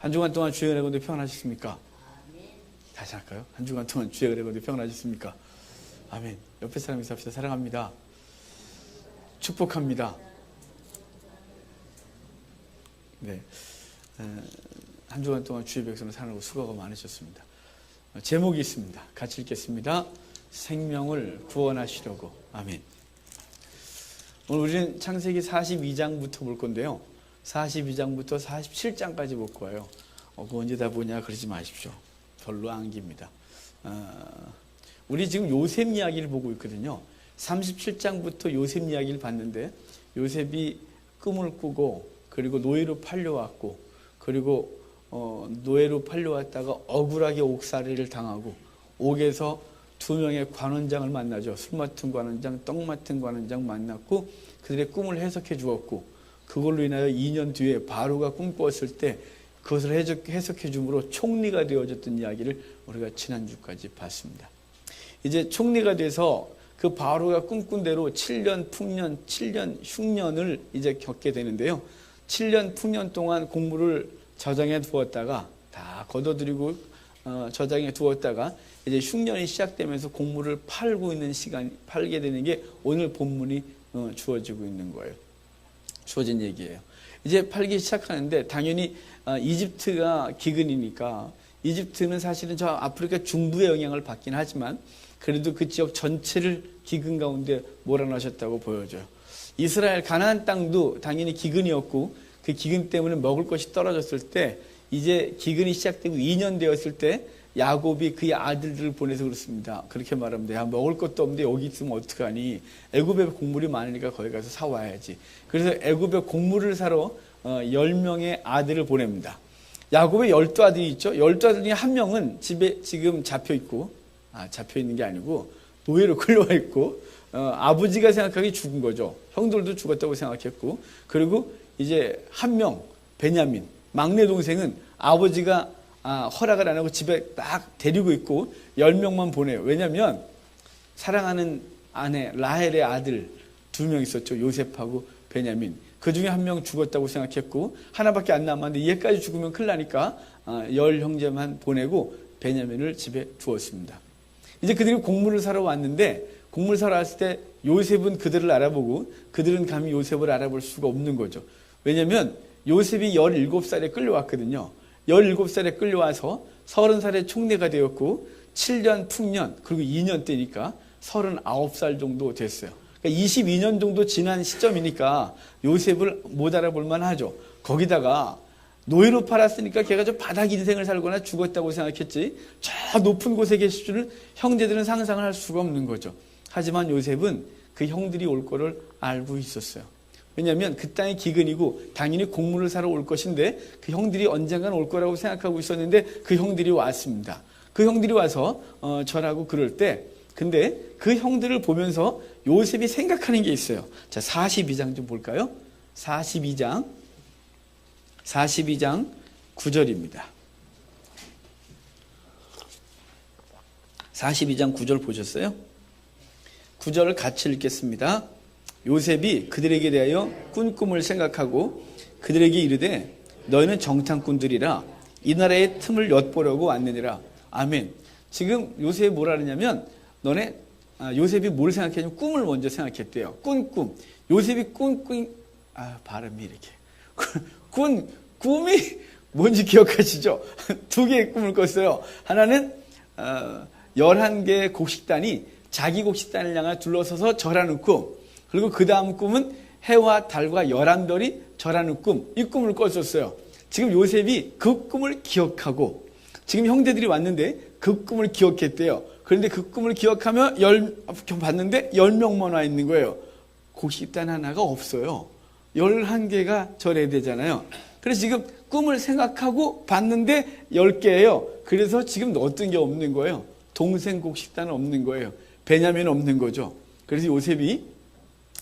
한 주간 동안 주의 은혜 가운데 평안하셨습니까? 다시 할까요? 한 주간 동안 주의 은혜 가운데 평안하셨습니까? 아멘. 옆에 사람 인사합시다. 사랑합니다. 축복합니다. 네. 한 주간 동안 주의 백성을 사랑하고 수고가 많으셨습니다. 제목이 있습니다. 같이 읽겠습니다. 생명을 구원하시려고. 아멘. 오늘 우리는 창세기 42장부터 볼 건데요. 42장부터 47장까지 볼 거예요. 그거 언제 다 보냐 그러지 마십시오. 별로 안 깁니다. 우리 지금 요셉 이야기를 보고 있거든요. 37장부터 요셉 이야기를 봤는데 요셉이 꿈을 꾸고 그리고 노예로 팔려왔고 그리고 노예로 팔려왔다가 억울하게 옥살이를 당하고 옥에서 두 명의 관원장을 만나죠. 술 맡은 관원장, 떡 맡은 관원장 만났고 그들의 꿈을 해석해 주었고 그걸로 인하여 2년 뒤에 바로가 꿈꾸었을 때 그것을 해석해 줌으로 총리가 되어졌던 이야기를 우리가 지난주까지 봤습니다. 이제 총리가 돼서 그 바로가 꿈꾼 대로 7년 풍년, 7년 흉년을 이제 겪게 되는데요. 7년 풍년 동안 곡물을 저장해 두었다가 다 걷어들이고 저장해 두었다가 이제 흉년이 시작되면서 곡물을 팔고 있는 시간, 팔게 되는 게 오늘 본문이 주어지고 있는 거예요. 주어진 얘기예요. 이제 팔기 시작하는데 당연히 이집트가 기근이니까 이집트는 사실은 저 아프리카 중부의 영향을 받긴 하지만 그래도 그 지역 전체를 기근 가운데 몰아넣으셨다고 보여져요. 이스라엘 가나안 땅도 당연히 기근이었고 그 기근 때문에 먹을 것이 떨어졌을 때 이제 기근이 시작되고 2년 되었을 때 야곱이 그의 아들들을 보내서 그렇습니다. 그렇게 말하면 돼. 먹을 것도 없는데 여기 있으면 어떡하니. 애굽에 곡물이 많으니까 거기 가서 사와야지. 그래서 애굽에 곡물을 사러 10명의 아들을 보냅니다. 야곱의 12아들이 있죠. 12아들 중에 한 명은 집에 지금 잡혀있고 잡혀있는 게 아니고 노예로 끌려와 있고 아버지가 생각하기에 죽은 거죠. 형들도 죽었다고 생각했고 그리고 이제 한 명 베냐민 막내 동생은 아버지가 허락을 안 하고 집에 딱 데리고 있고 10명만 보내요. 왜냐하면 사랑하는 아내 라헬의 아들 2명 있었죠. 요셉하고 베냐민. 그 중에 한 명 죽었다고 생각했고 하나밖에 안 남았는데 얘까지 죽으면 큰일 나니까 10형제만 보내고 베냐민을 집에 두었습니다. 이제 그들이 곡물을 사러 왔는데 곡물 사러 왔을 때 요셉은 그들을 알아보고 그들은 감히 요셉을 알아볼 수가 없는 거죠. 왜냐하면 요셉이 17살에 끌려왔거든요. 17살에 끌려와서 30살에 총리가 되었고 7년 풍년 그리고 2년 때니까 39살 정도 됐어요. 그러니까 22년 정도 지난 시점이니까 요셉을 못 알아볼 만하죠. 거기다가 노예로 팔았으니까 걔가 저 바닥 인생을 살거나 죽었다고 생각했지 저 높은 곳에 계실 줄은 형제들은 상상을 할 수가 없는 거죠. 하지만 요셉은 그 형들이 올 거를 알고 있었어요. 왜냐하면 그 땅이 기근이고 당연히 곡물을 사러 올 것인데 그 형들이 언젠간 올 거라고 생각하고 있었는데 그 형들이 왔습니다. 그 형들이 와서 절하고 그럴 때 근데 그 형들을 보면서 요셉이 생각하는 게 있어요. 자, 42장 좀 볼까요? 42장 9절입니다. 42장 9절 보셨어요? 9절을 같이 읽겠습니다. 요셉이 그들에게 대하여 꾼 꿈을 생각하고 그들에게 이르되 너희는 정탐꾼들이라 이 나라의 틈을 엿보려고 왔느니라. 아멘. 지금 요셉이 뭐라 그러냐면 요셉이 뭘 생각했냐면 꿈을 먼저 생각했대요. 꾼 꿈. 요셉이 발음이 이렇게. 꿈이 뭔지 기억하시죠? 2개의 꿈을 꿨어요. 하나는 11개의 곡식단이 자기 곡식단을 향해 둘러서서 절하는 꿈. 그리고 그 다음 꿈은 해와 달과 11별이 절하는 꿈. 이 꿈을 꿨었어요. 지금 요셉이 그 꿈을 기억하고 지금 형제들이 왔는데 그 꿈을 기억했대요. 그런데 그 꿈을 기억하며 봤는데 10명만 와 있는 거예요. 곡식단 하나가 없어요. 11개가 절해야 되잖아요. 그래서 지금 꿈을 생각하고 봤는데 10개예요. 그래서 지금 어떤 게 없는 거예요. 동생 곡식단은 없는 거예요. 베냐민은 없는 거죠. 그래서 요셉이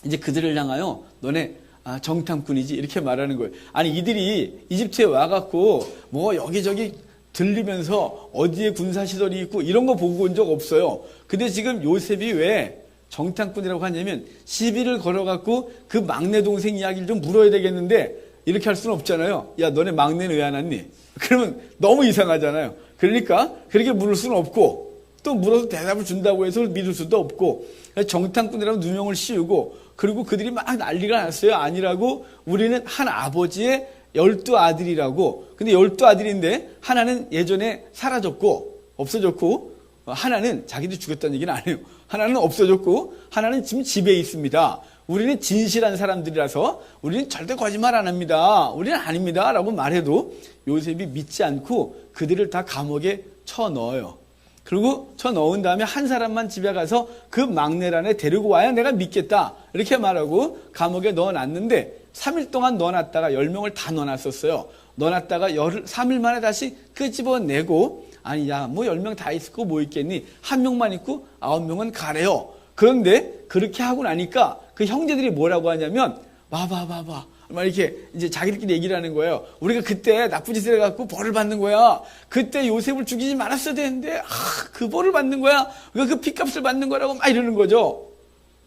이제 그들을 향하여 너네 정탐꾼이지 이렇게 말하는 거예요. 아니 이들이 이집트에 와갖고 뭐 여기저기 들리면서 어디에 군사시설이 있고 이런 거 보고 온 적 없어요. 근데 지금 요셉이 왜 정탐꾼이라고 하냐면 시비를 걸어갖고 그 막내 동생 이야기를 좀 물어야 되겠는데 이렇게 할 수는 없잖아요. 야, 너네 막내는 왜 안 왔니? 그러면 너무 이상하잖아요. 그러니까 그렇게 물을 수는 없고, 또 물어서 대답을 준다고 해서 믿을 수도 없고, 정탐꾼이라고 누명을 씌우고, 그리고 그들이 막 난리가 났어요. 아니라고, 우리는 한 아버지의 12아들이라고. 근데 12아들인데 하나는 예전에 사라졌고 없어졌고, 하나는 자기들이 죽였다는 얘기는 안 해요. 하나는 없어졌고 하나는 지금 집에 있습니다. 우리는 진실한 사람들이라서 우리는 절대 거짓말 안 합니다. 우리는 아닙니다 라고 말해도 요셉이 믿지 않고 그들을 다 감옥에 쳐넣어요. 그리고 쳐넣은 다음에 한 사람만 집에 가서 그 막내란에 데리고 와야 내가 믿겠다 이렇게 말하고 감옥에 넣어놨는데 3일 동안 넣어놨다가 10명을 다 넣어놨었어요. 넣어놨다가 3일 만에 다시 끄집어내고, 아니 야 뭐 10명 다 있고 뭐 있겠니, 한 명만 있고 9명은 가래요. 그런데 그렇게 하고 나니까 그 형제들이 뭐라고 하냐면, 봐봐 막 이렇게 이제 자기들끼리 얘기를 하는 거예요. 우리가 그때 나쁜 짓을 해갖고 벌을 받는 거야. 그때 요셉을 죽이지 말았어야 되는데 그 벌을 받는 거야. 우리가 그 핏값을 받는 거라고 막 이러는 거죠.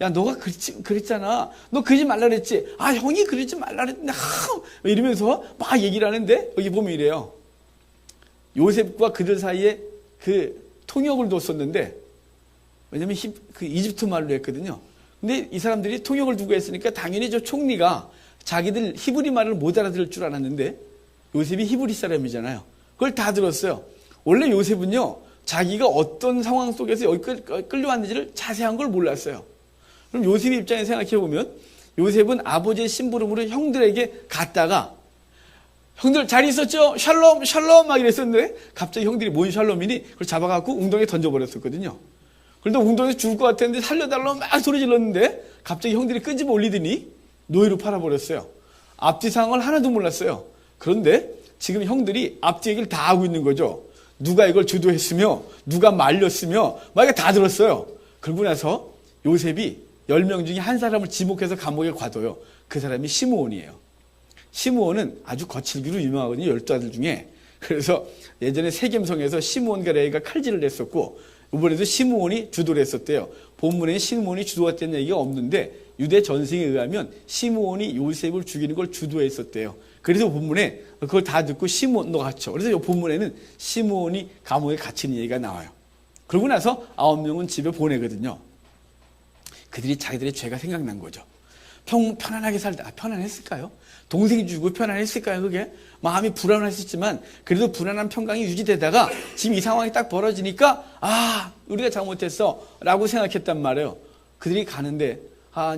야, 너가 그랬잖아. 너 그러지 말라 그랬지. 아, 형이 그러지 말라 그랬는데 이러면서 막 얘기를 하는데, 여기 보면 이래요. 요셉과 그들 사이에 그 통역을 뒀었는데, 왜냐면 그 이집트 말로 했거든요. 근데 이 사람들이 통역을 두고 했으니까 당연히 저 총리가 자기들 히브리 말을 못 알아들을 줄 알았는데, 요셉이 히브리 사람이잖아요. 그걸 다 들었어요. 원래 요셉은요, 자기가 어떤 상황 속에서 여기 끌려왔는지를 자세한 걸 몰랐어요. 그럼 요셉 입장에서 생각해보면, 요셉은 아버지의 심부름으로 형들에게 갔다가, 형들 잘 있었죠? 샬롬 샬롬 막 이랬었는데 갑자기 형들이 뭔 샬롬이니? 그걸 잡아갖고 웅덩이에 던져버렸었거든요. 그런데 웅덩이에서 죽을 것 같았는데 살려달라고 막 소리 질렀는데 갑자기 형들이 끄집어 올리더니 노예로 팔아버렸어요. 앞뒤 상황을 하나도 몰랐어요. 그런데 지금 형들이 앞뒤 얘기를 다 하고 있는 거죠. 누가 이걸 주도했으며 누가 말렸으며 막 이게 다 들었어요. 그러고 나서 요셉이 10명 중에 한 사람을 지목해서 감옥에 가둬요. 그 사람이 시므온이에요. 시므온은 아주 거칠기로 유명하거든요. 12아들 중에. 그래서 예전에 세겜성에서 시므온과 레위가 칼질을 했었고, 이번에도 시므온이 주도를 했었대요. 본문에 시므온이 주도했다는 얘기가 없는데 유대 전승에 의하면 시므온이 요셉을 죽이는 걸 주도했었대요. 그래서 본문에 그걸 다 듣고 시므온도 갇혀. 그래서 이 본문에는 시므온이 감옥에 갇히는 얘기가 나와요. 그러고 나서 9명은 집에 보내거든요. 그들이 자기들의 죄가 생각난 거죠. 편안하게 살다. 편안했을까요? 동생이 죽고 편안했을까요? 그게 마음이 불안했었지만 그래도 불안한 평강이 유지되다가 지금 이 상황이 딱 벌어지니까 우리가 잘못했어 라고 생각했단 말이에요. 그들이 가는데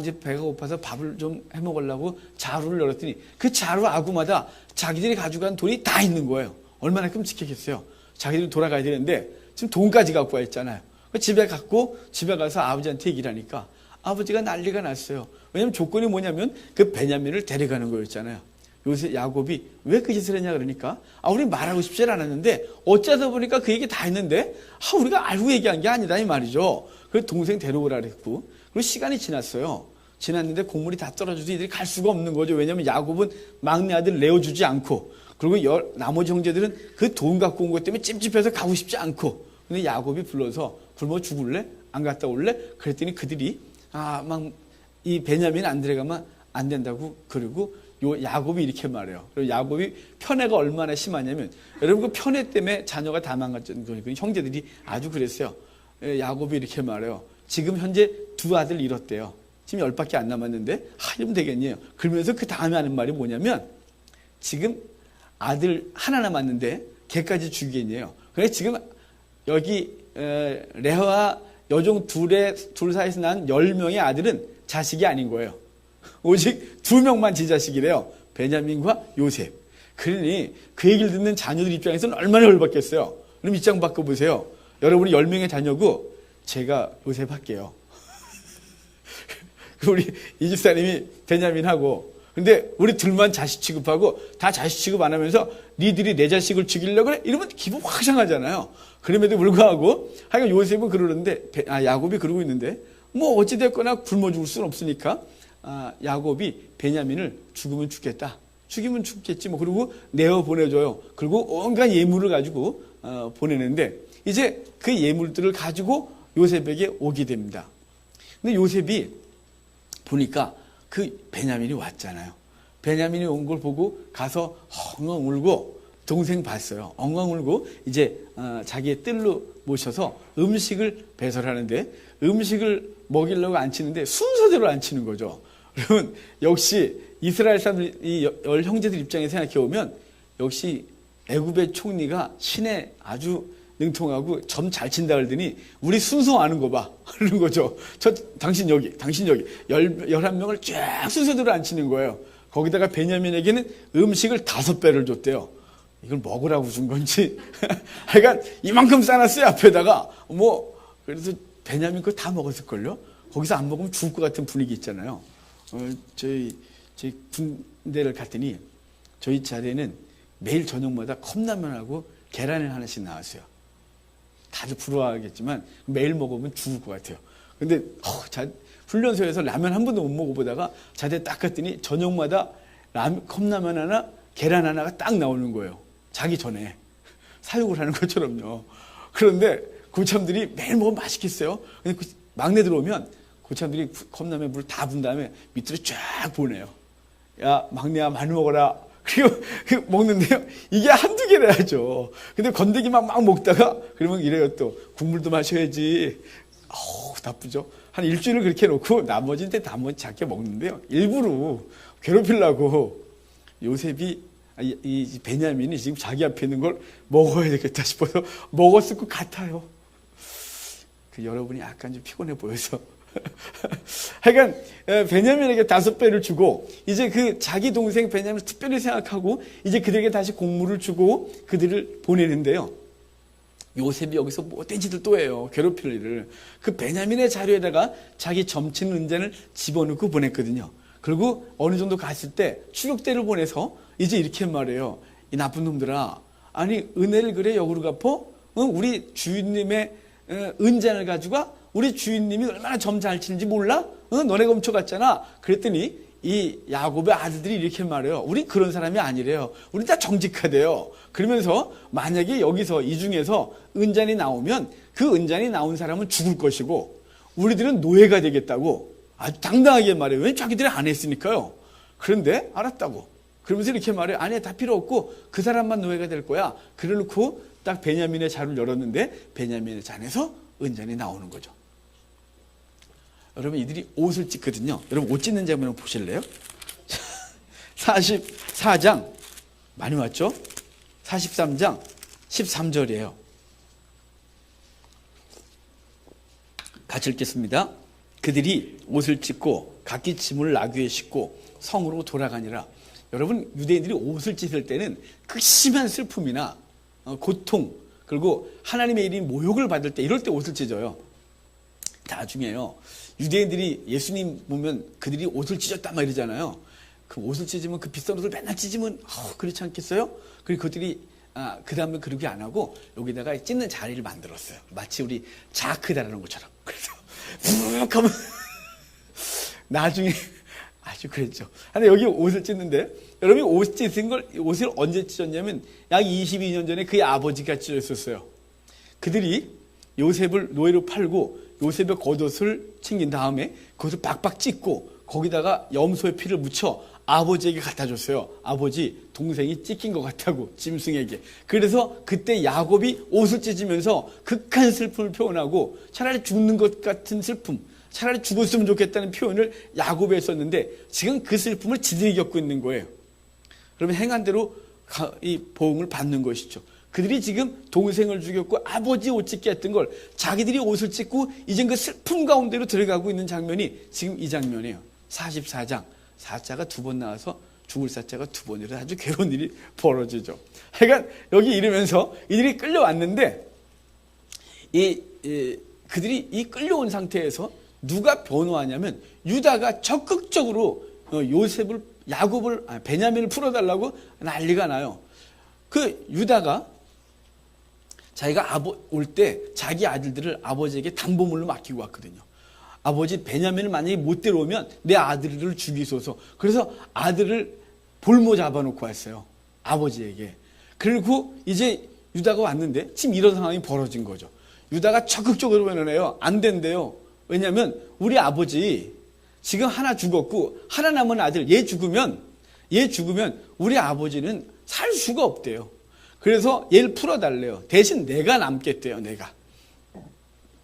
이제 배가 고파서 밥을 좀 해먹으려고 자루를 열었더니 그 자루 아구마다 자기들이 가져간 돈이 다 있는 거예요. 얼마나 끔찍했겠어요. 자기들이 돌아가야 되는데 지금 돈까지 갖고 와 있잖아요. 집에 가서 아버지한테 얘기를 하니까 아버지가 난리가 났어요. 왜냐면 조건이 뭐냐면 그 베냐민을 데려가는 거였잖아요. 요새 야곱이 왜 그 짓을 했냐 그러니까 우리 말하고 싶지 않았는데 어쩌다 보니까 그 얘기 다 했는데 우리가 알고 얘기한 게 아니다 이 말이죠. 그래서 동생 데려오라 그랬고, 그리고 시간이 지났어요. 지났는데 곡물이 다 떨어져서 이들이 갈 수가 없는 거죠. 왜냐면 야곱은 막내 아들 내어주지 않고, 그리고 나머지 형제들은 그 돈 갖고 온 것 때문에 찜찜해서 가고 싶지 않고, 근데 야곱이 불러서 굶어 죽을래? 안 갔다 올래? 그랬더니 그들이 이 베냐민 안 데려가면 안 된다고. 그리고 요 야곱이 이렇게 말해요. 그리고 야곱이 편애가 얼마나 심하냐면, 여러분 그 편애 때문에 자녀가 다 망가진 거예요. 형제들이 아주 그랬어요. 야곱이 이렇게 말해요. 지금 현재 2아들 잃었대요. 지금 10밖에 안 남았는데 이러면 되겠네요. 그러면서 그 다음에 하는 말이 뭐냐면, 지금 아들 하나 남았는데 걔까지 죽이겠네요. 그래서 지금 여기 레아와 여종 둘 사이에서 난 10명의 아들은 자식이 아닌 거예요. 오직 2명만 지 자식이래요. 베냐민과 요셉. 그러니 그 얘기를 듣는 자녀들 입장에서는 얼마나 열받겠어요. 그럼 입장 바꿔보세요. 여러분이 10명의 자녀고 제가 요셉 할게요. 우리 이 집사님이 베냐민하고, 근데 우리 둘만 자식 취급하고 다 자식 취급 안 하면서 니들이 내 자식을 죽이려고 그래? 이러면 기분 확 상하잖아요. 그럼에도 불구하고 하여간 요셉은 그러는데 야곱이 그러고 있는데 뭐 어찌됐거나 굶어 죽을 수는 없으니까 야곱이 베냐민을 죽으면 죽겠다. 죽이면 죽겠지 뭐. 그리고 내어 보내줘요. 그리고 온갖 예물을 가지고 보내는데 이제 그 예물들을 가지고 요셉에게 오게 됩니다. 근데 요셉이 보니까 그 베냐민이 왔잖아요. 베냐민이 온 걸 보고 가서 엉엉 울고 동생 봤어요. 엉엉 울고 이제 자기의 뜰로 모셔서 음식을 배설하는데 음식을 먹이려고 앉히는데 순서대로 앉히는 거죠. 그러면 역시 이스라엘 사람들, 이 열 형제들 입장에 생각해 보면 역시 애굽의 총리가 신에 아주 능통하고 점 잘 친다 그러더니 우리 순서 아는 거 봐. 그러는 거죠. 당신 여기 11명을 쫙 순서대로 앉히는 거예요. 거기다가 베냐민에게는 음식을 5배를 줬대요. 이걸 먹으라고 준 건지. 하여간 이만큼 싸놨어요, 앞에다가. 그래서 베냐민 거 다 먹었을걸요? 거기서 안 먹으면 죽을 것 같은 분위기 있잖아요. 저희 군대를 갔더니 저희 자리에는 매일 저녁마다 컵라면하고 계란을 하나씩 나왔어요. 다들 부러워하겠지만 매일 먹으면 죽을 것 같아요. 근데 훈련소에서 라면 한 번도 못 먹어보다가 자대 딱 갔더니 저녁마다 컵라면 하나, 계란 하나가 딱 나오는 거예요. 자기 전에. 사육을 하는 것처럼요. 그런데 고참들이 매일 먹으면 맛있겠어요. 근데 막내 들어오면 고참들이 컵라면 물 다 분 다음에 밑으로 쫙 보내요. 야, 막내야 많이 먹어라. 그리고 먹는데요. 이게 한두 개래야죠. 근데 건더기만 막 먹다가 그러면 이래요 또. 국물도 마셔야지. 나쁘죠. 한 일주일을 그렇게 해놓고 나머지 작게 먹는데요. 일부러 괴롭히려고 요셉이 이 베냐민이 지금 자기 앞에 있는 걸 먹어야 되겠다 싶어서 먹었을 것 같아요. 여러분이 약간 좀 피곤해 보여서. 하여간 베냐민에게 5배를 주고 이제 그 자기 동생 베냐민을 특별히 생각하고 이제 그들에게 다시 곡물을 주고 그들을 보내는데요. 요셉이 여기서 못된 짓을 또 해요. 괴롭힐 일을. 그 베냐민의 자료에다가 자기 점치는 은잔을 집어넣고 보냈거든요. 그리고 어느 정도 갔을 때 추격대를 보내서 이제 이렇게 말해요. 이 나쁜 놈들아, 아니 은혜를 그래 역으로 갚어? 우리 주인님의 은잔을 가져가? 우리 주인님이 얼마나 점 잘 치는지 몰라? 너네가 훔쳐갔잖아. 그랬더니 이 야곱의 아들들이 이렇게 말해요. 우리 그런 사람이 아니래요. 우리 다 정직하대요. 그러면서 만약에 여기서 이 중에서 은잔이 나오면 그 은잔이 나온 사람은 죽을 것이고 우리들은 노예가 되겠다고 아주 당당하게 말해요. 왜 자기들이 안 했으니까요. 그런데 알았다고. 그러면서 이렇게 말해요. 아니 다 필요 없고 그 사람만 노예가 될 거야. 그래놓고 딱 베냐민의 잔을 열었는데 베냐민의 잔에서 은잔이 나오는 거죠. 여러분 이들이 옷을 찢거든요. 여러분 옷 찢는 장면 한번 보실래요? 44장 많이 왔죠? 43장 13절이에요. 같이 읽겠습니다. 그들이 옷을 찢고 각기 짐을 나귀에 싣고 성으로 돌아가니라. 여러분 유대인들이 옷을 찢을 때는 극심한 슬픔이나 고통 그리고 하나님의 이름 모욕을 받을 때 이럴 때 옷을 찢어요. 나중에요. 유대인들이 예수님 보면 그들이 옷을 찢었다 막 이러잖아요. 그 옷을 찢으면 그 비싼 옷을 맨날 찢으면 그렇지 않겠어요? 그리고 그들이 그 다음에 그렇게 안 하고 여기다가 찢는 자리를 만들었어요. 마치 우리 자크 다라는 것처럼. 그래서 푹 하면 나중에 아주 그랬죠. 근데 여기 옷을 찢는데 여러분이 옷 찢은 걸 옷을 언제 찢었냐면 약 22년 전에 그의 아버지가 찢었었어요. 그들이 요셉을 노예로 팔고 요셉의 겉옷을 챙긴 다음에 그것을 박박 찢고 거기다가 염소의 피를 묻혀 아버지에게 갖다 줬어요. 아버지 동생이 찢긴 것 같다고 짐승에게. 그래서 그때 야곱이 옷을 찢으면서 극한 슬픔을 표현하고 차라리 죽는 것 같은 슬픔, 차라리 죽었으면 좋겠다는 표현을 야곱에 했었는데 지금 그 슬픔을 지들이 겪고 있는 거예요. 그러면 행한 대로 이 보응을 받는 것이죠. 그들이 지금 동생을 죽였고 아버지 옷 찢게 했던 걸 자기들이 옷을 찢고 이제 그 슬픔 가운데로 들어가고 있는 장면이 지금 이 장면이에요. 44장. 사자가 2번 나와서 죽을 사자가 2번이라 아주 괴로운 일이 벌어지죠. 그러니까 여기 이르면서 이들이 끌려왔는데 그들이 이 끌려온 상태에서 누가 변호하냐면 유다가 적극적으로 야곱을 베냐민을 풀어달라고 난리가 나요. 그 유다가 자기가 올 때 자기 아들들을 아버지에게 담보물로 맡기고 왔거든요. 아버지 베냐민을 만약에 못 데려오면 내 아들을 죽이소서. 그래서 아들을 볼모 잡아놓고 왔어요. 아버지에게. 그리고 이제 유다가 왔는데 지금 이런 상황이 벌어진 거죠. 유다가 적극적으로 변호해요. 안 된대요. 왜냐하면 우리 아버지 지금 하나 죽었고 하나 남은 아들 얘 죽으면 얘 죽으면 우리 아버지는 살 수가 없대요. 그래서 얘를 풀어달래요. 대신 내가 남겠대요. 내가.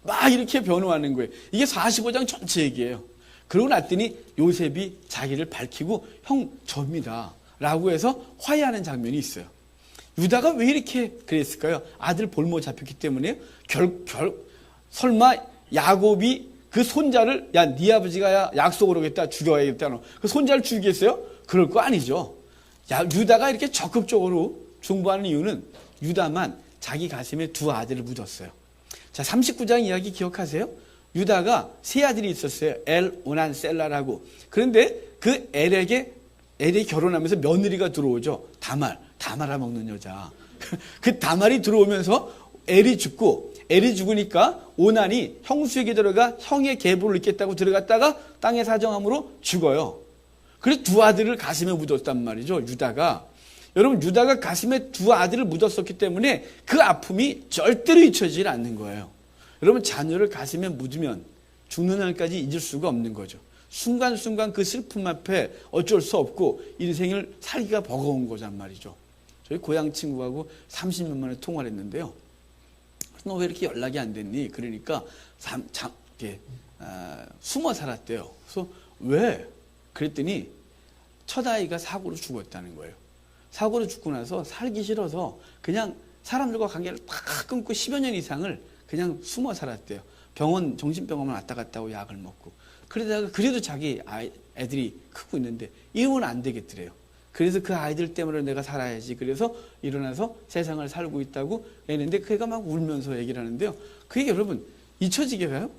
막 이렇게 변호하는 거예요. 이게 45장 전체 얘기예요. 그러고 났더니 요셉이 자기를 밝히고 형 접니다 라고 해서 화해하는 장면이 있어요. 유다가 왜 이렇게 그랬을까요? 아들 볼모 잡혔기 때문에 설마 야곱이 그 손자를 야 네 아버지가 약속을 하겠다 죽여야겠다 그 손자를 죽이겠어요? 그럴 거 아니죠. 유다가 이렇게 적극적으로 중보하는 이유는 유다만 자기 가슴에 두 아들을 묻었어요. 자, 39장 이야기 기억하세요? 유다가 세 아들이 있었어요. 엘, 오난, 셀라라고. 그런데 그 엘이 결혼하면서 며느리가 들어오죠. 다말아 먹는 여자. 그 다말이 들어오면서 엘이 죽으니까 오난이 형수에게 들어가 형의 계보를 잊겠다고 들어갔다가 땅의 사정함으로 죽어요. 그래서 두 아들을 가슴에 묻었단 말이죠. 유다가. 여러분, 유다가 가슴에 두 아들을 묻었었기 때문에 그 아픔이 절대로 잊혀지질 않는 거예요. 여러분, 자녀를 가슴에 묻으면 죽는 날까지 잊을 수가 없는 거죠. 순간순간 그 슬픔 앞에 어쩔 수 없고 인생을 살기가 버거운 거란 말이죠. 저희 고향 친구하고 30년 만에 통화를 했는데요. 너 왜 이렇게 연락이 안 됐니? 그러니까 숨어 살았대요. 그래서 왜? 그랬더니 첫 아이가 사고로 죽었다는 거예요. 사고로 죽고 나서 살기 싫어서 그냥 사람들과 관계를 팍 끊고 10여 년 이상을 그냥 숨어 살았대요. 정신병원만 왔다 갔다 하고 약을 먹고. 그러다가 그래도 자기 애들이 크고 있는데 이러면 안 되겠더래요. 그래서 그 아이들 때문에 내가 살아야지. 그래서 일어나서 세상을 살고 있다고 했는데 그애가 막 울면서 얘기를 하는데요. 그게 여러분 잊혀지게 가요?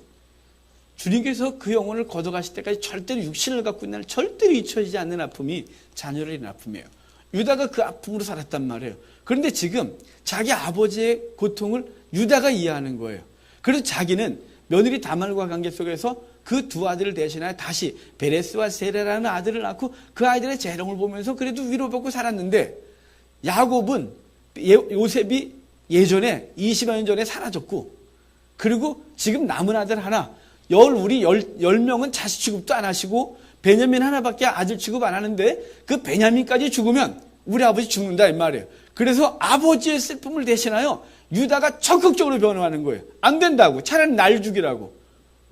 주님께서 그 영혼을 걷어가실 때까지 절대로 육신을 갖고 있는 절대로 잊혀지지 않는 아픔이 자녀를 잃은 아픔이에요. 유다가 그 아픔으로 살았단 말이에요. 그런데 지금 자기 아버지의 고통을 유다가 이해하는 거예요. 그래서 자기는 며느리 다말과 관계 속에서 그 두 아들을 대신하여 다시 베레스와 세레라는 아들을 낳고 그 아이들의 재롱을 보면서 그래도 위로받고 살았는데 야곱은 요셉이 예전에 20여 년 전에 사라졌고 그리고 지금 남은 아들 하나 우리 10명은 자식 취급도 안 하시고 베냐민 하나밖에 아들 취급 안 하는데 그 베냐민까지 죽으면 우리 아버지 죽는다 이 말이에요. 그래서 아버지의 슬픔을 대신하여 유다가 적극적으로 변호하는 거예요. 안 된다고. 차라리 날 죽이라고.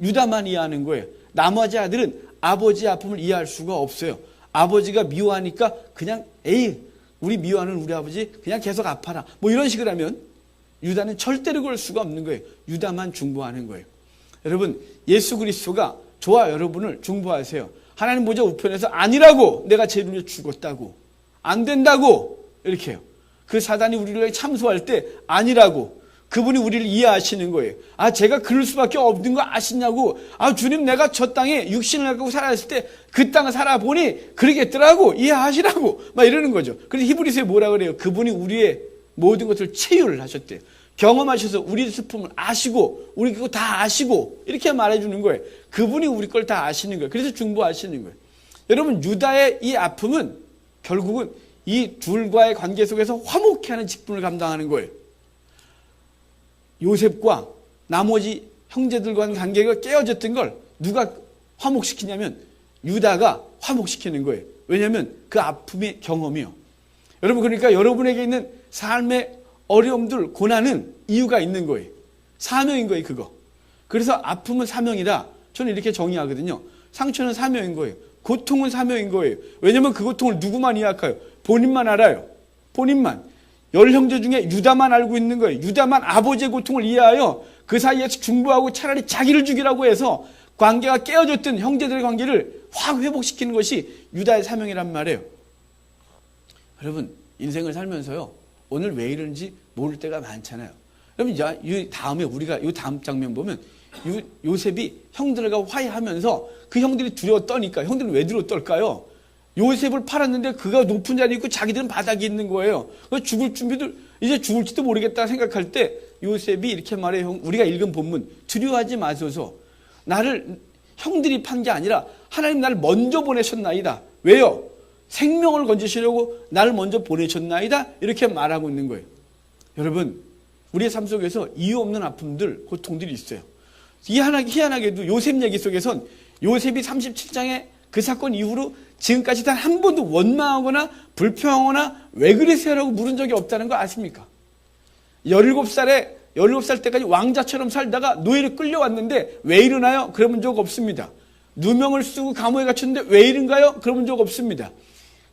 유다만 이해하는 거예요. 나머지 아들은 아버지의 아픔을 이해할 수가 없어요. 아버지가 미워하니까 그냥 우리 미워하는 우리 아버지 그냥 계속 아파라. 뭐 이런 식으로 하면 유다는 절대로 그럴 수가 없는 거예요. 유다만 중보하는 거예요. 여러분, 예수 그리스도가 저와 여러분을 중보하세요. 하나님 보좌 우편에서 아니라고 내가 죄를 위해 죽었다고 안 된다고 이렇게 해요. 그 사단이 우리를 참소할 때 아니라고 그분이 우리를 이해하시는 거예요. 제가 그럴 수밖에 없는 거 아시냐고. 주님 내가 저 땅에 육신을 갖고 살았을 때 그 땅을 살아보니 그러겠더라고. 이해하시라고 막 이러는 거죠. 그래서 히브리서에 뭐라 그래요? 그분이 우리의 모든 것을 체휼을 하셨대요. 경험하셔서 우리 슬픔을 아시고 우리 그거 다 아시고 이렇게 말해주는 거예요. 그분이 우리 걸 다 아시는 거예요. 그래서 중보하시는 거예요. 여러분, 유다의 이 아픔은 결국은 이 둘과의 관계 속에서 화목케 하는 직분을 감당하는 거예요. 요셉과 나머지 형제들과의 관계가 깨어졌던 걸 누가 화목시키냐면 유다가 화목시키는 거예요. 왜냐하면 그 아픔의 경험이요. 여러분, 그러니까 여러분에게 있는 삶의 어려움들, 고난은 이유가 있는 거예요. 사명인 거예요, 그거. 그래서 아픔은 사명이다. 저는 이렇게 정의하거든요. 상처는 사명인 거예요. 고통은 사명인 거예요. 왜냐하면 그 고통을 누구만 이해할까요? 본인만 알아요. 본인만. 10형제 중에 유다만 알고 있는 거예요. 유다만 아버지의 고통을 이해하여 그 사이에서 중보하고 차라리 자기를 죽이라고 해서 관계가 깨어졌던 형제들의 관계를 확 회복시키는 것이 유다의 사명이란 말이에요. 여러분, 인생을 살면서요, 오늘 왜 이러는지 모를 때가 많잖아요. 여러분, 이 다음 장면 보면 요셉이 형들과 화해하면서 그 형들이 두려워 떠니까. 형들은 왜 두려워 떨까요? 요셉을 팔았는데 그가 높은 자리에 있고 자기들은 바닥에 있는 거예요. 죽을 준비도 이제 죽을지도 모르겠다 생각할 때 요셉이 이렇게 말해요. 우리가 읽은 본문, 두려워하지 마소서. 나를 형들이 판 게 아니라 하나님 나를 먼저 보내셨나이다. 왜요? 생명을 건지시려고 나를 먼저 보내셨나이다. 이렇게 말하고 있는 거예요. 여러분, 우리의 삶 속에서 이유 없는 아픔들, 고통들이 있어요. 희한하게도 요셉 얘기 속에선 요셉이 37장에 그 사건 이후로 지금까지 단 한 번도 원망하거나 불평하거나 왜 그러세요라고 물은 적이 없다는 거 아십니까? 17살 때까지 왕자처럼 살다가 노예로 끌려왔는데 왜 이러나요? 그러본 적 없습니다. 누명을 쓰고 감옥에 갇혔는데 왜 이런가요? 그러본 적 없습니다.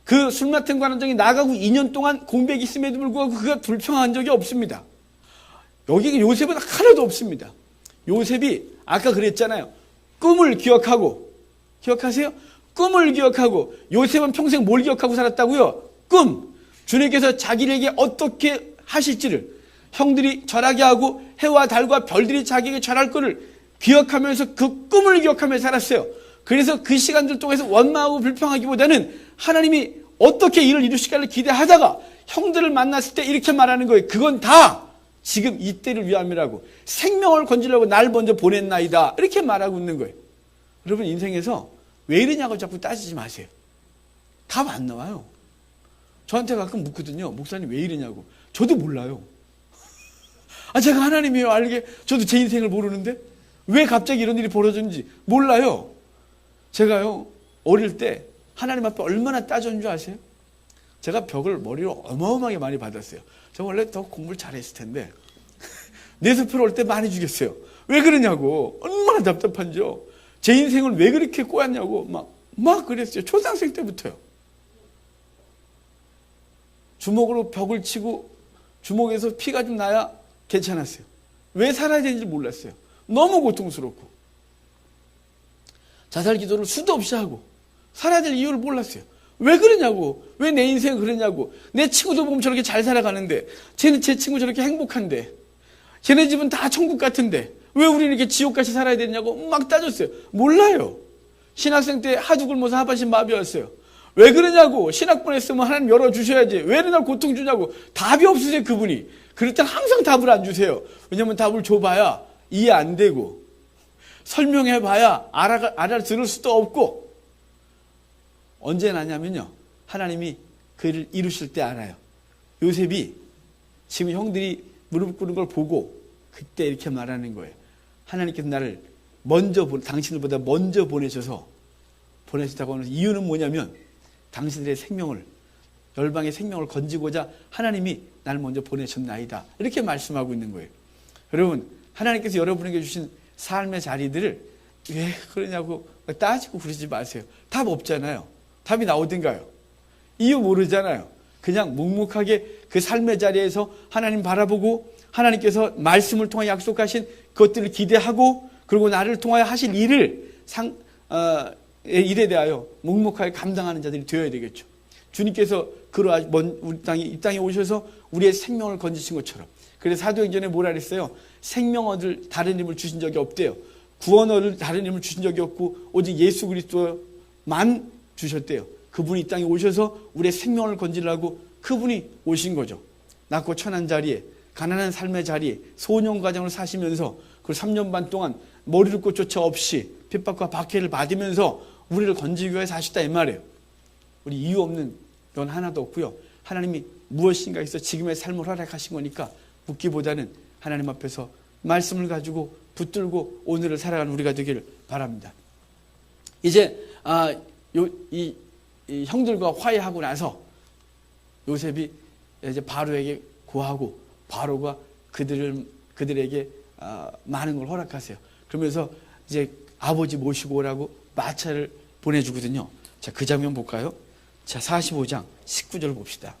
그 술 맡은 관원장이 나가고 2년 동안 공백이 있음에도 불구하고 그가 불평한 적이 없습니다. 여기 요셉은 하나도 없습니다. 요셉이 아까 그랬잖아요. 꿈을 기억하세요? 꿈을 기억하고, 요셉은 평생 뭘 기억하고 살았다고요? 꿈. 주님께서 자기에게 어떻게 하실지를, 형들이 절하게 하고 해와 달과 별들이 자기에게 절할 것을 기억하면서 그 꿈을 기억하며 살았어요. 그래서 그 시간들 동안에서 원망하고 불평하기보다는 하나님이 어떻게 일을 이루실까를 기대하다가 형들을 만났을 때 이렇게 말하는 거예요. 그건 다 지금 이때를 위함이라고, 생명을 건지려고 날 먼저 보냈나이다, 이렇게 말하고 있는 거예요. 여러분, 인생에서 왜 이러냐고 자꾸 따지지 마세요. 답 안 나와요. 저한테 가끔 묻거든요. 목사님 왜 이러냐고. 저도 몰라요. 제가 하나님이에요. 알게. 저도 제 인생을 모르는데 왜 갑자기 이런 일이 벌어졌는지 몰라요. 제가요, 어릴 때 하나님 앞에 얼마나 따졌는 줄 아세요? 제가 벽을 머리로 어마어마하게 많이 받았어요. 저 원래 더 공부를 잘했을 텐데 내 수표로 올 때 많이 주겠어요. 왜 그러냐고. 얼마나 답답한지요. 제 인생을 왜 그렇게 꼬였냐고 막 그랬어요. 초등학생 때부터요. 주먹으로 벽을 치고 주먹에서 피가 좀 나야 괜찮았어요. 왜 살아야 되는지 몰랐어요. 너무 고통스럽고. 자살 기도를 수도 없이 하고 살아야 될 이유를 몰랐어요. 왜 그러냐고. 왜 내 인생은 그러냐고. 내 친구도 보면 저렇게 잘 살아가는데, 쟤는 제 친구 저렇게 행복한데, 쟤네 집은 다 천국 같은데 왜 우리는 이렇게 지옥같이 살아야 되냐고 막 따졌어요. 몰라요. 신학생 때 하도 굶어서 하반신 마비였어요. 왜 그러냐고. 신학번 했으면 하나님 열어주셔야지. 왜 이러나 고통 주냐고. 답이 없으세요, 그분이. 그럴 땐 항상 답을 안 주세요. 왜냐면 답을 줘봐야 이해 안 되고, 설명해봐야 알아들을 수도 없고. 언제 나냐면요, 하나님이 그 일을 이루실 때 알아요. 요셉이 지금 형들이 무릎 꿇는 걸 보고 그때 이렇게 말하는 거예요. 하나님께서 나를 당신들보다 먼저 보내셨다고 하는 이유는 뭐냐면, 당신들의 생명을, 열방의 생명을 건지고자 하나님이 나를 먼저 보내셨나이다, 이렇게 말씀하고 있는 거예요. 여러분, 하나님께서 여러분에게 주신 삶의 자리들을 왜 그러냐고 따지고 그러지 마세요. 답 없잖아요. 답이 나오든가요. 이유 모르잖아요. 그냥 묵묵하게 그 삶의 자리에서 하나님 바라보고, 하나님께서 말씀을 통해 약속하신 그것들을 기대하고, 그리고 나를 통하여 하실 일에 대하여 묵묵하게 감당하는 자들이 되어야 되겠죠. 주님께서 이 땅에 오셔서 우리의 생명을 건지신 것처럼. 그래서 사도행전에 뭐라 그랬어요? 생명 얻을 다른 힘을 주신 적이 없대요. 구원 얻을 다른 힘을 주신 적이 없고 오직 예수 그리스도만 주셨대요. 그분이 이 땅에 오셔서 우리의 생명을 건지려고 그분이 오신 거죠. 낮고 천한 자리에, 가난한 삶의 자리에 소년 과정을 사시면서 그 3년 반 동안 머리를 꽃조차 없이 핍박과 박해를 받으면서 우리를 건지기 위해 사셨다, 이 말이에요. 우리 이유 없는 건 하나도 없고요. 하나님이 무엇인가 해서 지금의 삶을 허락하신 거니까 묻기보다는 하나님 앞에서 말씀을 가지고 붙들고 오늘을 살아가는 우리가 되기를 바랍니다. 이제 이 형들과 화해하고 나서 요셉이 이제 바로에게 고하고, 바로가 그들에게 많은 걸 허락하세요. 그러면서 이제 아버지 모시고 오라고 마차를 보내주거든요. 자, 그 장면 볼까요? 자, 45장 19절 봅시다.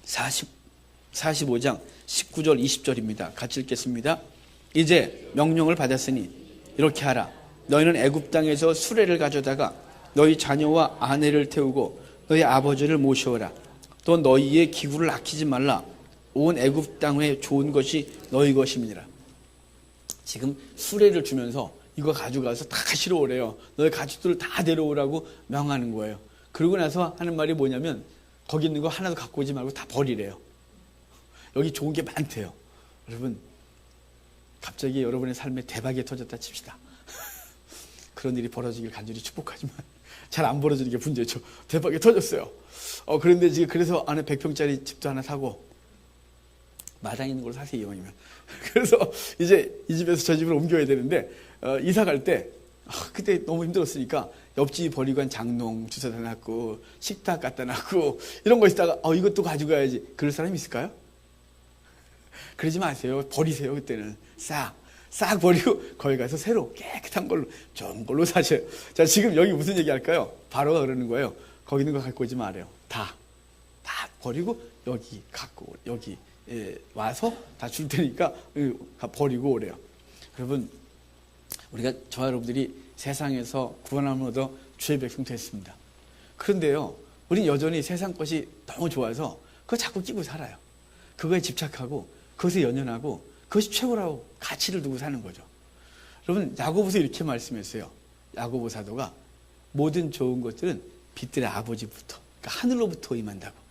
45장 19절 20절입니다. 같이 읽겠습니다. 이제 명령을 받았으니 이렇게 하라. 너희는 애굽 땅에서 수레를 가져다가 너희 자녀와 아내를 태우고 너희 아버지를 모셔오라. 또 너희의 기구를 아끼지 말라. 온 애굽 땅에 좋은 것이 너희 것임이니라. 지금 수레를 주면서 이거 가져가서 다 실어오래요. 너희 가족들을 다 데려오라고 명하는 거예요. 그러고 나서 하는 말이 뭐냐면, 거기 있는 거 하나도 갖고 오지 말고 다 버리래요. 여기 좋은 게 많대요. 여러분, 갑자기 여러분의 삶에 대박이 터졌다 칩시다. 그런 일이 벌어지길 간절히 축복하지만 잘 안 벌어지는 게 문제죠. 대박이 터졌어요. 그런데 지금 그래서 안에 100평짜리 집도 하나 사고, 마당 있는 걸 사세요, 이왕이면. 그래서 이제 이 집에서 저 집으로 옮겨야 되는데, 이사 갈 때 그때 너무 힘들었으니까 옆집이 버리고 한 장롱 주워다 놨고 식탁 갖다 놨고 이런 거 있다가 이것도 가져가야지. 그럴 사람이 있을까요? 그러지 마세요. 버리세요. 그때는 싹 버리고 거기 가서 새로 깨끗한 걸로 좋은 걸로 사셔요. 자, 지금 여기 무슨 얘기 할까요? 바로가 그러는 거예요. 거기 있는 거 갖고 오지 말아요. 다 버리고 여기 갖고 여기 와서 다 줄 테니까 버리고 오래요. 여러분, 우리가 저와 여러분들이 세상에서 구원함을 얻어 주의 백성 됐습니다. 그런데요, 우린 여전히 세상 것이 너무 좋아서 그거 자꾸 끼고 살아요. 그거에 집착하고 그것에 연연하고 그것이 최고라고 가치를 두고 사는 거죠. 여러분, 야고보서 이렇게 말씀했어요. 야고보 사도가 모든 좋은 것들은 빛들의 아버지부터, 그러니까 하늘로부터 임한다고.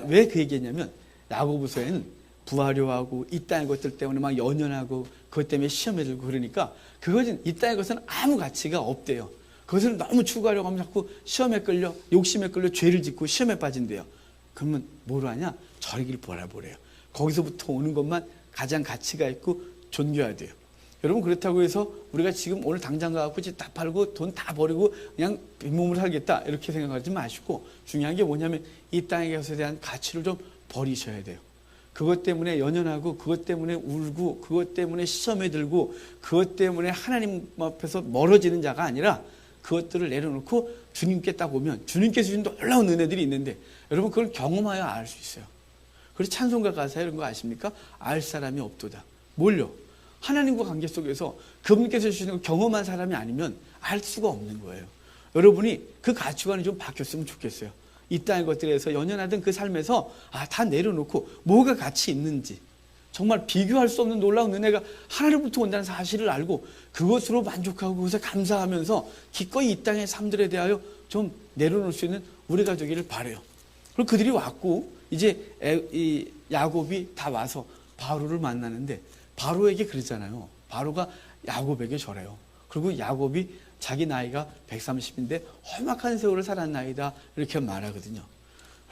왜 그 얘기했냐면 야고보서에는 부하려하고 이 땅의 것들 때문에 막 연연하고 그것 때문에 시험에 들고 그러니까 그것은 이 땅의 것은 아무 가치가 없대요. 그것을 너무 추구하려고 하면 자꾸 시험에 끌려, 욕심에 끌려 죄를 짓고 시험에 빠진대요. 그러면 뭐로 하냐? 저리길 보래요. 거기서부터 오는 것만 가장 가치가 있고 존귀해야 돼요. 여러분, 그렇다고 해서 우리가 지금 오늘 당장 가갖고 집 다 팔고 돈 다 버리고 그냥 빈몸으로 살겠다 이렇게 생각하지 마시고, 중요한 게 뭐냐면 이 땅에 것에 대한 가치를 좀 버리셔야 돼요. 그것 때문에 연연하고 그것 때문에 울고 그것 때문에 시험에 들고 그것 때문에 하나님 앞에서 멀어지는 자가 아니라 그것들을 내려놓고 주님께 딱 오면 주님께서 주신 놀라운 은혜들이 있는데 여러분, 그걸 경험하여 알 수 있어요. 그래서 찬송가 가사 이런 거 아십니까? 알 사람이 없도다. 뭘요? 하나님과 관계 속에서 그분께서 주시는 걸 경험한 사람이 아니면 알 수가 없는 거예요. 여러분이 그 가치관이 좀 바뀌었으면 좋겠어요. 이 땅의 것들에서 연연하던 그 삶에서 다 내려놓고 뭐가 가치 있는지, 정말 비교할 수 없는 놀라운 은혜가 하나님부터 온다는 사실을 알고 그것으로 만족하고 그것에 감사하면서 기꺼이 이 땅의 삶들에 대하여 좀 내려놓을 수 있는 우리가 되기를 바라요. 그리고 그들이 왔고 이제 이 야곱이 다 와서 바로를 만나는데 바로에게 그러잖아요. 바로가 야곱에게 절해요. 그리고 야곱이 자기 나이가 130인데 험악한 세월을 살았나이다 이렇게 말하거든요.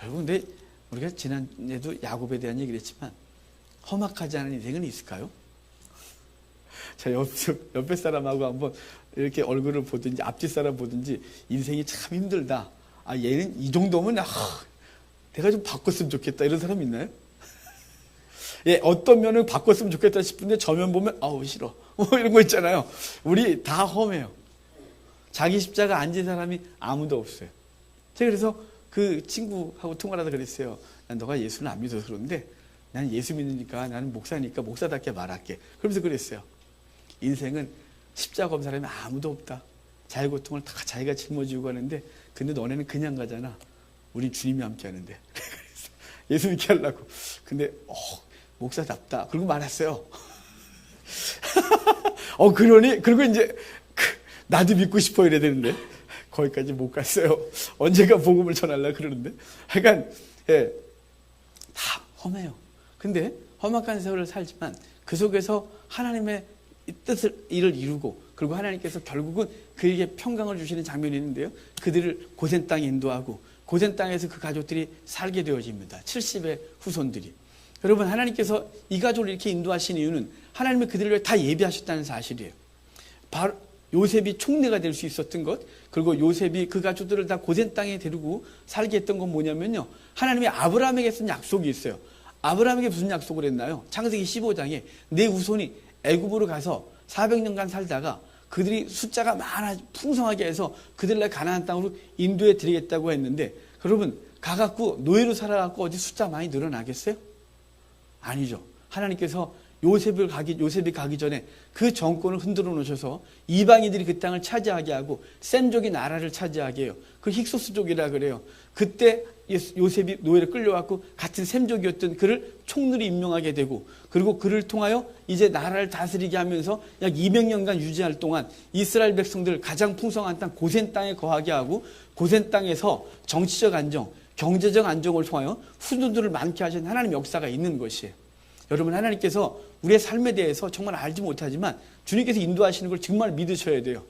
여러분, 근데 우리가 지난해도 야곱에 대한 얘기를 했지만 험악하지 않은 인생은 있을까요? 자, 옆에 사람하고 한번 이렇게 얼굴을 보든지 앞뒷 사람 보든지 인생이 참 힘들다. 얘는 이 정도면 내가 좀 바꿨으면 좋겠다 이런 사람 있나요? 어떤 면을 바꿨으면 좋겠다 싶은데 저 면 보면 싫어 이런 거 있잖아요. 우리 다 험해요. 자기 십자가 앉은 사람이 아무도 없어요. 제가 그래서 그 친구하고 통화를 하다 그랬어요. 너가 예수는 안 믿어서 그런데 나는 예수 믿으니까, 나는 목사니까 목사답게 말할게. 그러면서 그랬어요. 인생은 십자가 없는 사람이 아무도 없다. 자기 고통을 다 자기가 짊어지고 가는데 근데 너네는 그냥 가잖아. 우린 주님이 함께 하는데. 예수 믿게 하려고. 근데 목사답다. 그러고 말았어요. 그리고 이제 나도 믿고 싶어 이래야 되는데 거기까지 못 갔어요. 언제가 복음을 전하려고 그러는데 하여간 다 험해요. 근데 험악한 세월을 살지만 그 속에서 하나님의 뜻을 일을 이루고 그리고 하나님께서 결국은 그에게 평강을 주시는 장면이 있는데요. 그들을 고센 땅에 인도하고 고센 땅에서 그 가족들이 살게 되어집니다. 70의 후손들이. 여러분, 하나님께서 이 가족을 이렇게 인도하신 이유는 하나님이 그들을 위해 다 예비하셨다는 사실이에요. 바로 요셉이 총리가 될 수 있었던 것, 그리고 요셉이 그 가족들을 다 고센 땅에 데리고 살게 했던 건 뭐냐면요, 하나님이 아브라함에게 쓴 약속이 있어요. 아브라함에게 무슨 약속을 했나요? 창세기 15장에 내 후손이 애굽으로 가서 400년간 살다가 그들이 숫자가 많아 풍성하게 해서 그들을 가나안 땅으로 인도해 드리겠다고 했는데, 여러분, 가갖고 노예로 살아갖고 어디 숫자 많이 늘어나겠어요? 아니죠. 하나님께서 요셉이 가기 전에 그 정권을 흔들어 놓으셔서 이방인들이 그 땅을 차지하게 하고 셈족이 나라를 차지하게 해요. 그 힉소스족이라 그래요. 그때 요셉이 노예를 끌려왔고 같은 셈족이었던 그를 총리로 임명하게 되고, 그리고 그를 통하여 이제 나라를 다스리게 하면서 약 200년간 유지할 동안 이스라엘 백성들 가장 풍성한 땅 고센 땅에 거하게 하고, 고센 땅에서 정치적 안정, 경제적 안정을 통하여 후손들을 많게 하신 하나님의 역사가 있는 것이에요. 여러분, 하나님께서 우리의 삶에 대해서 정말 알지 못하지만 주님께서 인도하시는 걸 정말 믿으셔야 돼요.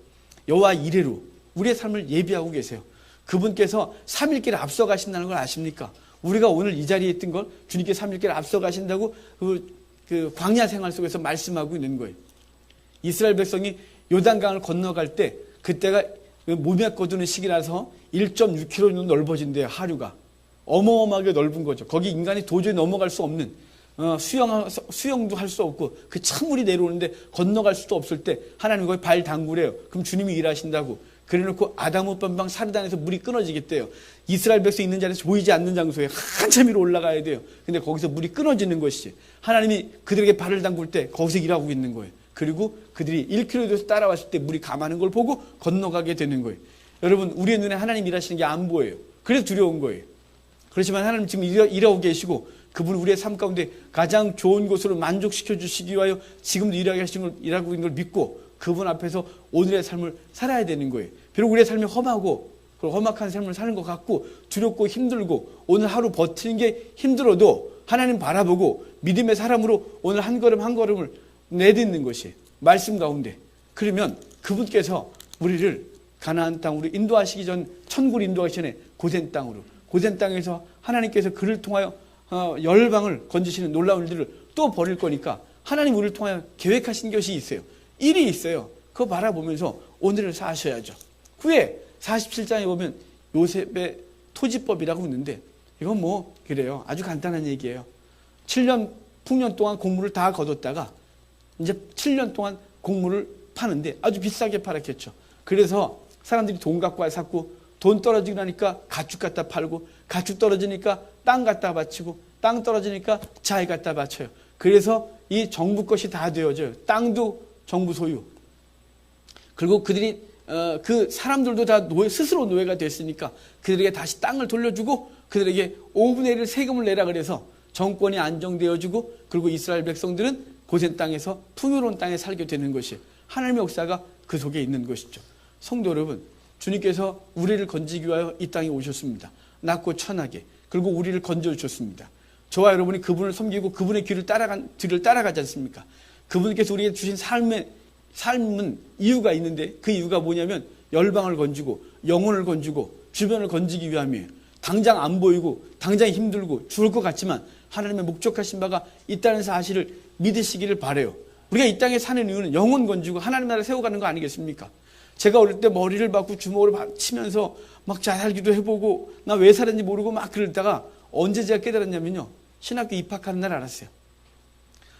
여호와 이레로 우리의 삶을 예비하고 계세요. 그분께서 3일길에 앞서가신다는 걸 아십니까? 우리가 오늘 이 자리에 있던 걸 주님께서 3일길에 앞서가신다고 그 광야 생활 속에서 말씀하고 있는 거예요. 이스라엘 백성이 요단강을 건너갈 때 그때가 몸에 거두는 시기라서 1.6km 넓어진대요. 하류가. 어마어마하게 넓은 거죠. 거기 인간이 도저히 넘어갈 수 없는, 수영도 할 수 없고 그 찬물이 내려오는데 건너갈 수도 없을 때 하나님이 거기 발 담그래요. 그럼 주님이 일하신다고. 그래놓고 아담옷 반방 사르단에서 물이 끊어지겠대요. 이스라엘 백성 있는 자리에서 보이지 않는 장소에 한참 위로 올라가야 돼요. 근데 거기서 물이 끊어지는 것이지. 하나님이 그들에게 발을 담글 때 거기서 일하고 있는 거예요. 그리고 그들이 1km에서 따라왔을 때 물이 감하는 걸 보고 건너가게 되는 거예요. 여러분, 우리의 눈에 하나님 일하시는 게 안 보여요. 그래서 두려운 거예요. 그렇지만 하나님 지금 일하고 계시고 그분 우리의 삶 가운데 가장 좋은 곳으로 만족시켜 주시기 위하여 지금도 일하고 있는 걸 믿고 그분 앞에서 오늘의 삶을 살아야 되는 거예요. 비록 우리의 삶이 험하고 험악한 삶을 사는 것 같고 두렵고 힘들고 오늘 하루 버티는 게 힘들어도 하나님 바라보고 믿음의 사람으로 오늘 한 걸음 한 걸음을 내딛는 것이 말씀 가운데. 그러면 그분께서 우리를 가나안 땅으로 인도하시기 전, 천국을 인도하기 전에 고센 땅으로, 고센 땅에서 하나님께서 그를 통하여 열방을 건지시는 놀라운 일들을 또 벌일 거니까 하나님 우리를 통하여 계획하신 것이 있어요. 일이 있어요. 그거 바라보면서 오늘을 사셔야죠. 후에 47장에 보면 요셉의 토지법이라고 있는데 이건 뭐 그래요. 아주 간단한 얘기예요. 7년 풍년 동안 곡물을 다 거뒀다가 이제 7년 동안 곡물을 파는데 아주 비싸게 팔았겠죠. 그래서 사람들이 돈 갖고 와 샀고 돈 떨어지고 나니까 가축 갖다 팔고 가축 떨어지니까 땅 갖다 바치고 땅 떨어지니까 자해 갖다 바쳐요. 그래서 이 정부 것이 다 되어져요. 땅도 정부 소유. 그리고 그들이 그 사람들도 다 스스로 노예가 됐으니까 그들에게 다시 땅을 돌려주고 그들에게 5분의 1을 세금을 내라 그래서 정권이 안정되어지고 그리고 이스라엘 백성들은 고센 땅에서 풍요로운 땅에 살게 되는 것이 하나님의 역사가 그 속에 있는 것이죠. 성도 여러분, 주님께서 우리를 건지기 위하여 이 땅에 오셨습니다. 낮고 천하게. 그리고 우리를 건져주셨습니다. 저와 여러분이 그분을 섬기고 그분의 뒤를 따라가지 않습니까? 그분께서 우리에게 주신 삶은 이유가 있는데 그 이유가 뭐냐면 열방을 건지고 영혼을 건지고 주변을 건지기 위함이에요. 당장 안 보이고 당장 힘들고 죽을 것 같지만 하나님의 목적하신 바가 있다는 사실을 믿으시기를 바라요. 우리가 이 땅에 사는 이유는 영혼 건지고 하나님 나라를 세워가는 거 아니겠습니까? 제가 어릴 때 머리를 박고 주먹으로 치면서 막 자살기도 해보고 나 왜 살았는지 모르고 막 그러다가 언제 제가 깨달았냐면요. 신학교 입학하는 날 알았어요.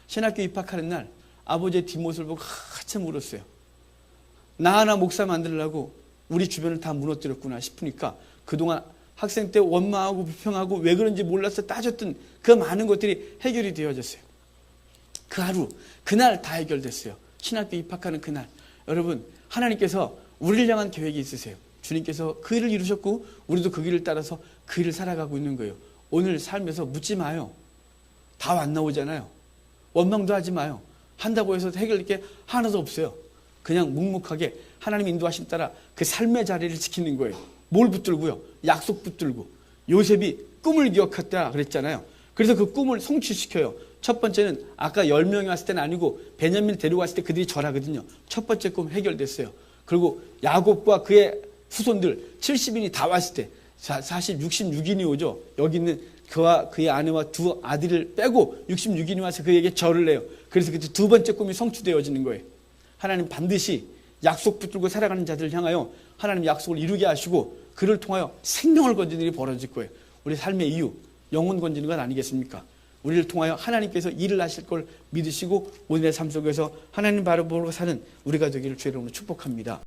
신학교 입학하는 날 아버지의 뒷모습을 보고 한참 울었어요. 나 하나 목사 만들려고 우리 주변을 다 무너뜨렸구나 싶으니까 그동안 학생 때 원망하고 불평하고 왜 그런지 몰라서 따졌던 그 많은 것들이 해결이 되어졌어요. 그 하루, 그날 다 해결됐어요. 신학교 입학하는 그날. 여러분, 하나님께서 우리를 향한 계획이 있으세요. 주님께서 그 일을 이루셨고 우리도 그 길을 따라서 그 일을 살아가고 있는 거예요. 오늘 삶에서 묻지 마요. 답 안 나오잖아요. 원망도 하지 마요. 한다고 해서 해결될 게 하나도 없어요. 그냥 묵묵하게 하나님 인도하심 따라 그 삶의 자리를 지키는 거예요. 뭘 붙들고요? 약속 붙들고. 요셉이 꿈을 기억했다 그랬잖아요. 그래서 그 꿈을 성취시켜요. 첫 번째는 아까 10명이 왔을 때는 아니고 베냐민을 데리고 왔을 때 그들이 절하거든요. 첫 번째 꿈 해결됐어요. 그리고 야곱과 그의 후손들 70인이 다 왔을 때 사실 66인이 오죠. 여기 있는 그와 그의 아내와 두 아들을 빼고 66인이 와서 그에게 절을 해요. 그래서 그 두 번째 꿈이 성취되어지는 거예요. 하나님 반드시 약속 붙들고 살아가는 자들을 향하여 하나님 약속을 이루게 하시고 그를 통하여 생명을 건지는 일이 벌어질 거예요. 우리 삶의 이유, 영혼 건지는 건 아니겠습니까? 우리를 통하여 하나님께서 일을 하실 걸 믿으시고 오늘의 삶 속에서 하나님 바라보고 사는 우리가 되기를 주의 이름으로 축복합니다.